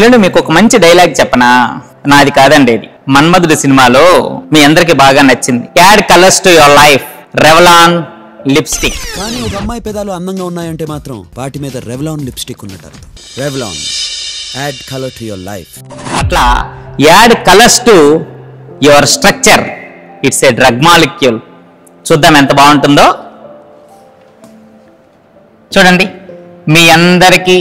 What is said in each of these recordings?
పిల్లలు మీకు ఒక మంచి డైలాగ్ చెప్పనా? నాది కాదండి, ఇది మన్మధుడు సినిమాలో మీ అందరికి బాగా నచ్చింది. Add colours to your life, Revlon lipstick. కానీ ఒక అమ్మాయి పెదాలు అందంగా ఉన్నాయంటే మాత్రం వాటి మీద రెవలాన్ లిప్స్టిక్ ఉన్నట్టు అర్థం. Revlon, add colour to your life. అట్లా add colours to your structure, it's a drug molecule. చూద్దాం ఎంత బాగుంటుందో. చూడండి, మీ అందరికీ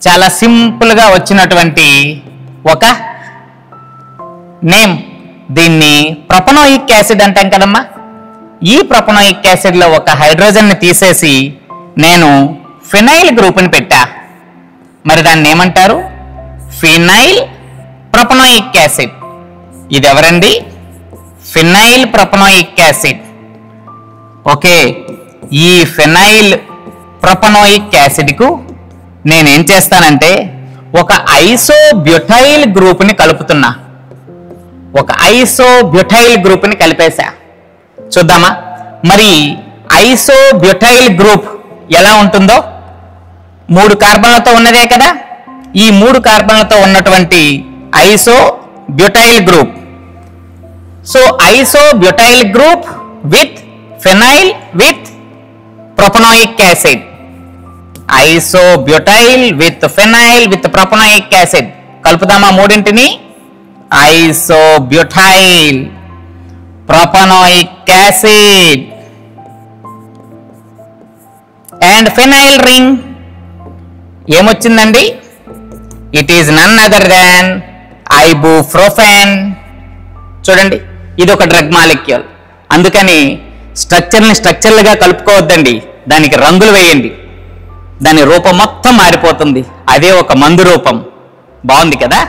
చాలా సింపుల్గా వచ్చినటువంటి ఒక నేమ్. దీన్ని ప్రొపనోయిక్ యాసిడ్ అంటాం కదమ్మా. ఈ ప్రొపనోయిక్ యాసిడ్లో ఒక హైడ్రోజన్ని తీసేసి నేను ఫినైల్ గ్రూప్ని పెట్టా. మరి దాన్ని ఏమంటారు? Phenyl propanoic acid. ఇది ఎవరండి? Phenyl propanoic acid. ఓకే, ఈ ఫినైల్ ప్రొపనోయిక్ యాసిడ్కు నేనేం చేస్తానంటే ఒక ఐసోబ్యూటైల్ గ్రూప్ని కలుపుతున్నా. ఒక ఐసోబ్యూటైల్ గ్రూప్ని కలిపేశా. చూద్దామా మరి ఐసోబ్యూటైల్ గ్రూప్ ఎలా ఉంటుందో? 3 కార్బన్లతో ఉన్నదే కదా. ఈ 3 కార్బన్లతో ఉన్నటువంటి isobutyl group. So isobutyl group with phenyl with propanoic acid. Isobutyl with phenyl with propanoic acid కలుపుదామా మూడింటిని? Isobutyl propanoic acid and phenyl ring. ఏమొచ్చిందండి? It is none other than ibuprofen. చూడండి, ఇది ఒక డ్రగ్ మాలిక్యూల్. అందుకని స్ట్రక్చర్లుగా కలుపుకోవద్దండి, దానికి రంగులు వేయండి, దాని రూపం మొత్తం మారిపోతుంది. అదే ఒక మందు రూపం. బాగుంది కదా?